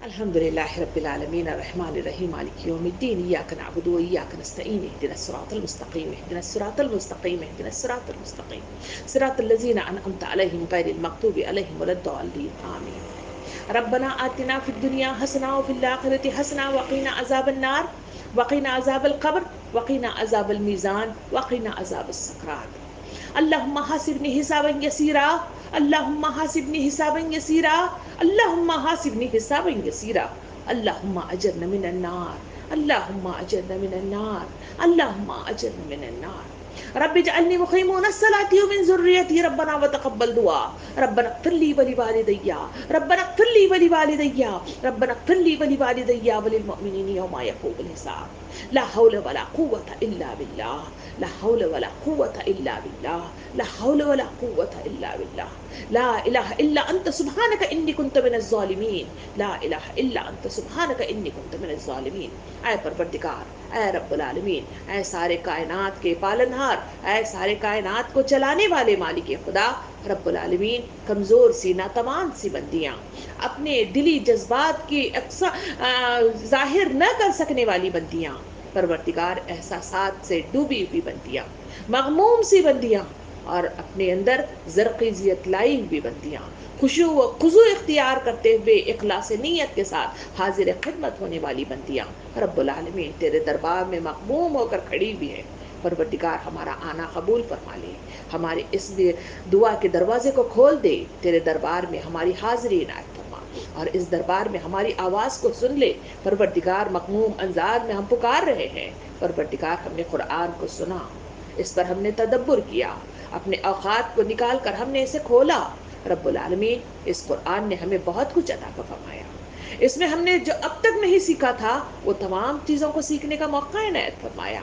الحمد لله رب العالمين الرحمن الرحيم مالك يوم الدين إياك نعبد وإياك نستعين اهدنا الصراط المستقيم اهدنا الصراط المستقيم اهدنا الصراط المستقيم صراط الذين أنعمت عليهم غير المغضوب عليهم ولا الضالين آمين. ربنا آتنا في الدنيا حسنة وفي الآخرة حسنة وقنا عذاب النار وقنا عذاب القبر وقنا عذاب الميزان وقنا عذاب السكرات. اللهم حاسبني حسابا يسيرا اللهم حاسبني حسابا يسيرا اللهم حاسبني حسابا يسيرا اللهم أجرنا من النار اللهم أجرنا من النار اللهم أجرنا من النار. رب اجعلني مقيمون الصلاة ومن ذريتي ربنا وتقبل دعاء ربنا اغفر لي ولوالدي ربنا اغفر لي ولوالدي ربنا اغفر لي ولوالدي وللمؤمنين يوم يقوم الحساب. لا حول ولا قوة إلا بالله لا حول ولا قوة إلا بالله لا حول ولا قوة إلا بالله. لا إله إلا أنت سبحانك إني كنت من الظالمين لا إله إلا أنت سبحانك إني كنت من الظالمين. اے پروردگار، اے رب العالمین، اے سارے کائنات کے پالنہار، اے سارے کائنات کو چلانے والے مالک خدا رب العالمین، کمزور سی ناتوان سی بندیاں، اپنے دلی جذبات کی ظاہر نہ کر سکنے والی بندیاں، پروردگار احساسات سے ڈوبی ہوئی بندیاں، مغموم سی بندیاں، اور اپنے اندر زرقیزیت لائی ہوئی بندیاں، خشوع و خضوع اختیار کرتے ہوئے اخلاص نیت کے ساتھ حاضر خدمت ہونے والی بندیاں رب العالمین تیرے دربار میں مغموم ہو کر کھڑی ہوئی ہیں. پروردگار ہمارا آنا قبول فرما لے، ہمارے اس دعا کے دروازے کو کھول دے، تیرے دربار میں ہماری حاضری عنایت فرما اور اس دربار میں ہماری آواز کو سن لے. پروردگار مغموم انداز میں ہم پکار رہے ہیں، پروردگار ہم نے قرآن کو سنا، اس پر ہم نے تدبر کیا، اپنے اوقات کو نکال کر ہم نے اسے کھولا. رب العالمین اس قرآن نے ہمیں بہت کچھ عطا فرمایا، اس میں ہم نے جو اب تک نہیں سیکھا تھا وہ تمام چیزوں کو سیکھنے کا موقع عنایت فرمایا،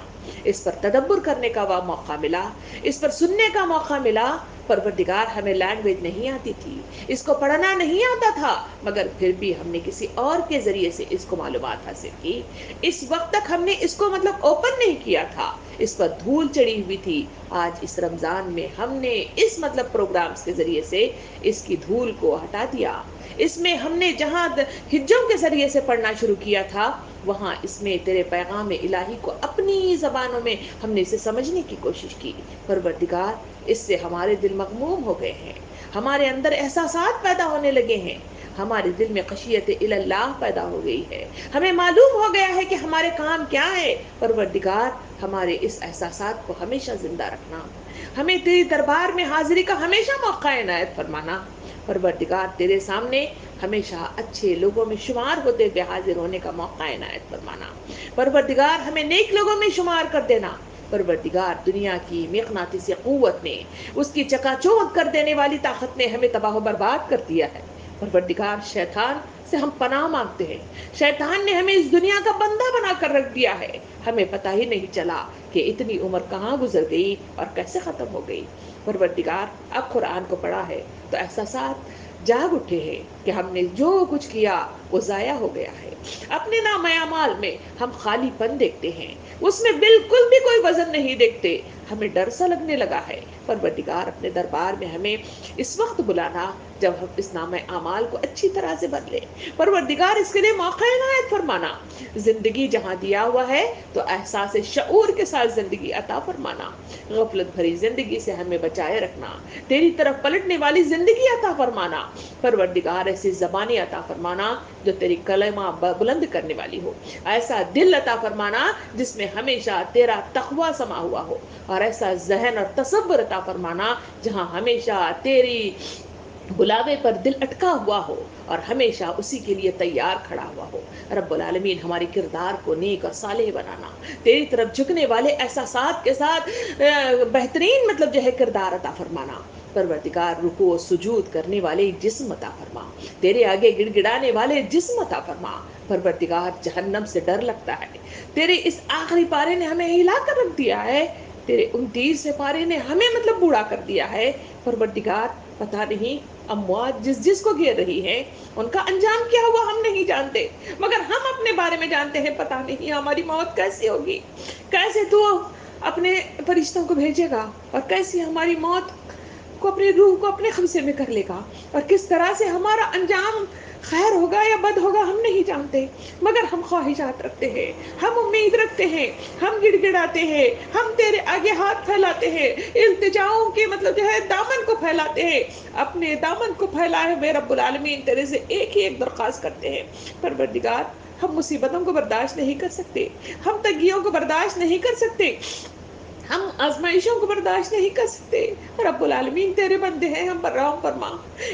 اس پر تدبر کرنے کا وہ موقع ملا، اس پر سننے کا موقع ملا. پروردگار ہمیں لینگویج نہیں آتی تھی، اس کو پڑھنا نہیں آتا تھا، مگر پھر بھی ہم نے کسی اور کے ذریعے سے اس کو معلومات حاصل کی. اس وقت تک ہم نے اس کو اوپن نہیں کیا تھا، اس پر دھول چڑھی ہوئی تھی. آج اس رمضان میں ہم نے اس پروگرامز کے ذریعے سے اس کی دھول کو ہٹا دیا. اس میں ہم نے جہاں ہجوں کے ذریعے سے پڑھنا شروع کیا تھا، وہاں اس میں تیرے پیغام الہی کو اپنی زبانوں میں ہم نے اسے سمجھنے کی کوشش کی. پروردگار اس سے ہمارے دل مغموم ہو گئے ہیں، ہمارے اندر احساسات پیدا ہونے لگے ہیں، ہمارے دل میں خشیت اللہ پیدا ہو گئی ہے، ہمیں معلوم ہو گیا ہے کہ ہمارے کام کیا ہے. پروردگار ہمارے اس احساسات کو ہمیشہ زندہ رکھنا، ہمیں تیری دربار میں حاضری کا ہمیشہ موقع عنایت فرمانا. پروردگار تیرے سامنے ہمیشہ اچھے لوگوں میں شمار ہوتے ہوئے حاضر ہونے کا موقع عنایت فرمانا. پروردگار ہمیں نیک لوگوں میں شمار کر دینا. پروردگار دنیا کی مقناطیسی قوت نے، اس کی چکا چوند کر دینے والی طاقت نے ہمیں تباہ و برباد کر دیا ہے. پروردگار شیطان سے ہم پناہ مانگتے ہیں، شیطان نے ہمیں اس دنیا کا بندہ بنا کر رکھ دیا ہے، ہمیں پتہ ہی نہیں چلا کہ اتنی عمر کہاں گزر گئی اور کیسے ختم ہو گئی. پروردگار اب قرآن کو پڑھا ہے تو احساسات جاگ اٹھے ہیں کہ ہم نے جو کچھ کیا وہ ضائع ہو گیا ہے. اپنے نام اعمال میں ہم خالی پن دیکھتے ہیں، اس میں بالکل بھی کوئی وزن نہیں دیکھتے، ہمیں ڈر سا لگنے لگا ہے. پروردگار اپنے دربار میں ہمیں اس وقت بلانا جب ہم اس نام اعمال کو اچھی طرح سے بدلے. پروردگار اس کے لیے موقع عنایت فرمانا. زندگی جہاں دیا ہوا ہے تو احساس شعور کے ساتھ زندگی عطا فرمانا، غفلت بھری زندگی سے ہمیں بچائے رکھنا، تیری طرف پلٹنے والی زندگی عطا فرمانا. پروردگار ایسی زبانیں عطا فرمانا جو تیری کلمہ بلند کرنے والی ہو، ایسا دل عطا فرمانا جس میں ہمیشہ تیرا تقوی سما ہوا ہو، اور ایسا ذہن اور تصور عطا فرمانا جہاں ہمیشہ تیری بلاوے پر دل اٹکا ہوا ہو اور ہمیشہ اسی کے لیے تیار کھڑا ہوا ہو. رب العالمین ہمارے کردار کو نیک اور صالح بنانا، تیری طرف جھکنے والے احساسات کے ساتھ بہترین کردار عطا فرمانا. پروردگار رکوع و سجود کرنے والے جسم عطا فرما، تیرے آگے گڑ گڑانے والے جسم عطا فرما. پروردگار جہنم سے ڈر لگتا ہے، تیرے اس آخری پارے نے ہمیں ہلا کر رکھ دیا ہے، تیرے 29 پارے نے ہمیں بوڑھا کر دیا ہے. پروردگار پتہ نہیں اموات جس کو گھیر رہی ہیں ان کا انجام کیا ہوا ہم نہیں جانتے، مگر ہم اپنے بارے میں جانتے ہیں پتہ نہیں ہماری موت کیسی ہوگی، کیسے تو اپنے فرشتوں کو بھیجے گا اور کیسی ہماری موت کو، اپنی روح کو اپنے قبضے میں کر لے گا، اور کس طرح سے ہمارا انجام خیر ہوگا یا بد ہوگا ہم نہیں جانتے، مگر ہم خواہشات رکھتے ہیں، ہم امید رکھتے ہیں، ہم گڑ گڑاتے ہیں، ہم تیرے آگے ہاتھ پھیلاتے ہیں، التجاؤں کے مطلب جو ہے دامن کو پھیلاتے ہیں، اپنے دامن کو پھیلائے ہوئے رب العالمین تیرے سے ایک ہی ایک درخواست کرتے ہیں، پروردگار ہم مصیبتوں کو برداشت نہیں کر سکتے، ہم تنگیوں کو برداشت نہیں کر سکتے، ہم آزمائشوں کو برداشت نہیں کر سکتے، رب العالمین تیرے بندے ہیں، ہم پر رحم فرما،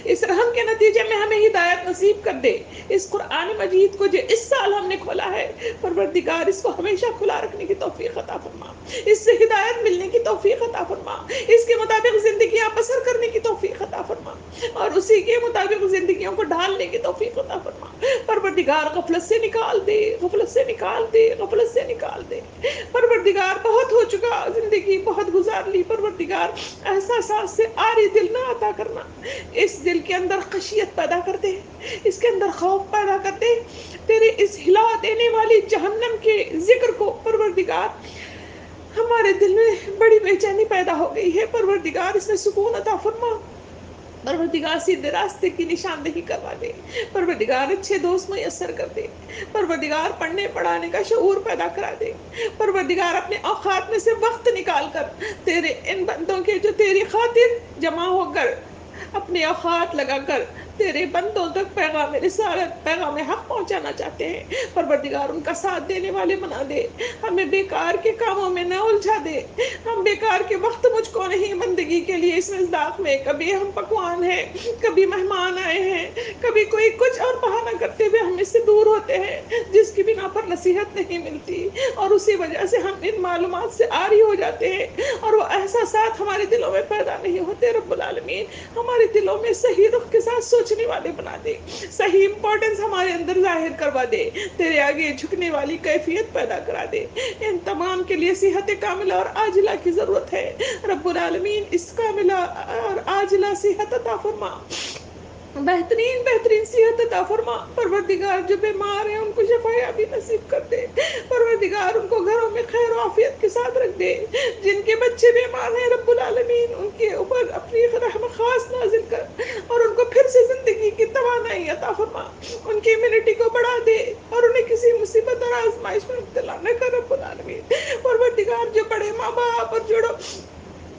اس رحم کے نتیجے میں ہمیں ہدایت نصیب کر دے، اس قرآن مجید کو جو اس سال ہم نے کھولا ہے پروردگار اس کو ہمیشہ کھلا رکھنے کی توفیق عطا فرما، اس سے ہدایت ملنے کی توفیق عطا فرما، اس کے مطابق زندگیاں بسر کرنے کی توفیق عطا فرما، اور اسی کے مطابق زندگیوں کو ڈھالنے کی توفیق عطا فرما، پروردگار غفلت سے نکال دے، غفلت سے نکال دے، غفلت سے نکال دے، پروردگار بہت ہو چکا، زندگی بہت گزار لی، پروردگار احساسات سے آری دل نہ عطا کرنا، اس دل کے اندر خشیت پیدا کر دے، اس کے اندر خوف پیدا کر دے، تیرے اس ہلا دینے والی جہنم کے ذکر کو پروردگار ہمارے دل میں بڑی بے چینی پیدا ہو گئی ہے، پروردگار اس میں سکون عطا فرما، پروردگار سیدھے راستے کی نشاندہی کروا دے، پروردگار اچھے دوست میسر کر دے، پروردگار پڑھنے پڑھانے کا شعور پیدا کرا دے، پروردگار اپنے اوقات میں سے وقت نکال کر تیرے ان بندوں کے جو تیری خاطر جمع ہو کر اپنے اوقات لگا کر تیرے بندوں تک پیغام رسالت، پیغام حق پہنچانا چاہتے ہیں، پروردگار ان کا ساتھ دینے والے بنا دے، ہمیں بیکار کے کاموں میں نہ الجھا دے، ہم بیکار کے وقت مجھ کو نہیں بندگی کے لیے اس مزداق میں، کبھی ہم پکوان ہیں، کبھی مہمان آئے ہیں، کبھی کوئی کچھ اور بہانہ کرتے ہوئے ہم اس سے دور ہوتے ہیں، جس کی بنا پر نصیحت نہیں ملتی، اور اسی وجہ سے ہم ان معلومات سے عاری ہو جاتے ہیں، اور وہ احساسات ہمارے دلوں میں پیدا نہیں ہوتے، رب العالمین ہمارے دلوں میں صحیح رخ کے ساتھ سوچنے والے بنا دے، صحیح امپورٹنس ہمارے اندر ظاہر کروا دے، تیرے آگے جھکنے والی کیفیت پیدا کرا دے، ان تمام کے لیے صحت کاملہ اور عاجلہ کی ضرورت ہے، رب العالمین اس کاملہ اور عاجلہ صحت عطا فرما، بہترین بہترین صحت عطا فرما، پروردگار جو بیمار ہیں ان کو شفایابی نصیب کر دے، پروردگار ان کو گھروں میں خیر و عافیت کے ساتھ رکھ دے، جن کے بچے بیمار ہیں رب العالمین ان کے اوپر اپنی رحم خاص نازل کر، اور ان کو پھر سے زندگی کی توانائی عطا فرما، ان کی امیونٹی کو بڑھا دے، اور انہیں کسی مصیبت اور آزمائش میں مبتلا نہ کر رب العالمین، پروردگار جو بڑے ماں باپ اور جوڑو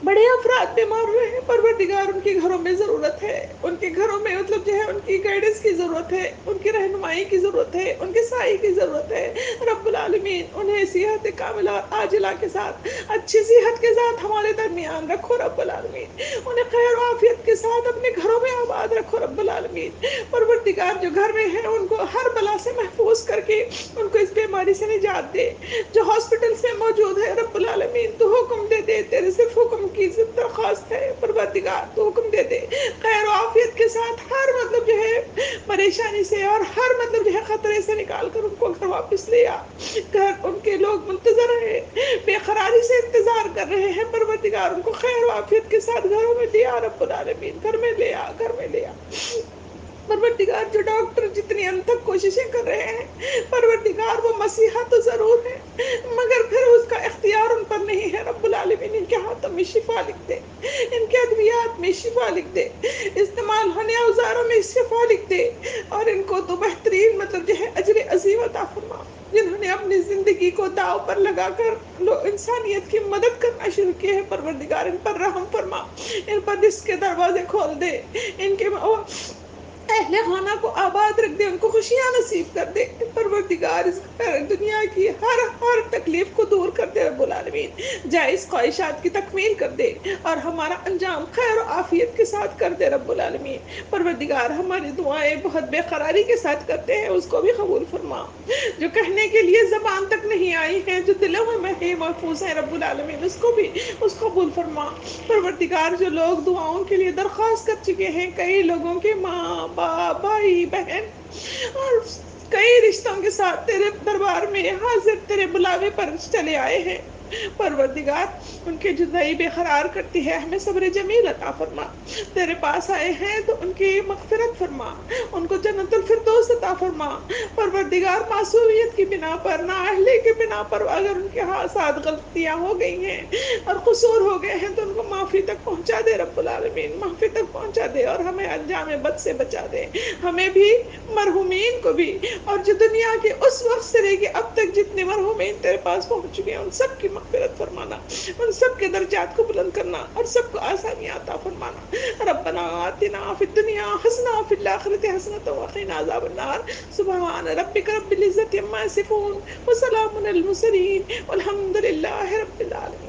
بڑے افراد بیمار ہوئے ہیں پروردگار ان کے گھروں میں ضرورت ہے، ان کے گھروں میں مطلب جو ہے ان کی گائیڈنس کی ضرورت ہے، ان کی رہنمائی کی ضرورت ہے، ان کے سائے کی ضرورت ہے، رب العالمین انہیں صحت کاملہ اور عاجلہ کے ساتھ اچھی صحت کے ساتھ ہمارے درمیان رکھو رب العالمین، انہیں خیر و عافیت کے ساتھ اپنے گھروں میں آباد رکھو رب العالمین، پروردگار جو گھر میں ہیں ان کو ہر بلا سے محفوظ کر کے ان کو اس بیماری سے نجات دے، جو ہاسپٹل سے موجود ہے رب العالمین تو حکم دے دے، تیرے صرف حکم کی درخواست ہے پروردگار، تو حکم دے دے خیر و عافیت کے ساتھ ہر مطلب جو ہے پریشانی سے اور ہر مطلب جو ہے خطرے سے نکال کر ان کو گھر واپس لے آ، گھر ان کے لوگ منتظر ہیں، بے قراری سے انتظار کر رہے ہیں، پروردگار ان کو خیر و عافیت کے ساتھ گھروں میں لے آ رب العالمین، گھر میں لے آ، گھر میں لے آ، پروردگار جو ڈاکٹر جتنی انتھک کوششیں کر رہے ہیں پروردگار وہ مسیحا تو ضرور ہے مگر پھر اس کا اختیار ان پر نہیں ہے، رب العالمین ان کے ہاتھوں میں شفا لکھ دے، ان کے ادویات میں شفا لکھ دے، استعمال ہونے اوزاروں میں شفا لکھ دے، اور ان کو تو بہترین مطلب جو ہے اجر عظیم عطا فرما، جنہوں نے اپنی زندگی کو داؤ پر لگا کر انسانیت کی مدد کرنا شروع کی ہے، پروردگار ان پر رحم فرما، ان پر رزق کے دروازے کھول دے، ان کے اہل خانہ کو آباد رکھ دے، ان کو خوشیاں نصیب کر دے، پروردگار اس دنیا کی ہر تکلیف کو دور کر دے رب العالمین، جائز خواہشات کی تکمیل کر دے، اور ہمارا انجام خیر و عافیت کے ساتھ کر دے رب العالمین، پروردگار ہماری دعائیں بہت بے قراری کے ساتھ کرتے ہیں اس کو بھی قبول فرما، جو کہنے کے لیے زبان تک نہیں آئی ہیں جو دلوں میں ہی محفوظ ہیں رب العالمین اس کو بھی قبول فرما، پروردگار جو لوگ دعاؤں کے لیے درخواست کر چکے ہیں، کئی لوگوں کے ماں باپ بھائی بہن اور کئی رشتوں کے ساتھ تیرے دربار میں حاضر تیرے بلاوے پر چلے آئے ہیں، پروردگار ان کے جدائی بے قرار کرتی ہے، ہمیں صبر جمیل عطا فرما، تیرے پاس آئے ہیں تو ان کی مغفرت فرما، ان کو جنت الفردوس عطا فرما۔ پروردگار معصومیت کی بنا پر، نااہلی کی بنا پر اگر ان کے ساتھ غلطیاں ہو گئی ہیں اور قصور ہو گئے ہیں تو ان کو معافی تک پہنچا دے رب العالمین، معافی تک پہنچا دے اور ہمیں انجام بد سے بچا دے، ہمیں بھی مرحومین کو بھی، اور جو دنیا کے اس وقت سے لے کے اب تک جتنے مرحومین تیرے پاس پہنچ چکے ہیں ان سب کی مغفرت فرمانا، ان سب کے درجات کو بلند کرنا اور سب کو آسانیاں عطا فرمانا۔ ربنا آتنا فی الدنیا حسنہ وفی الآخرۃ حسنۃ وقنا عذاب النار۔ سبحان ربک رب العزۃ عما یصفون وسلام علی المرسلین والحمد للہ رب العالمین۔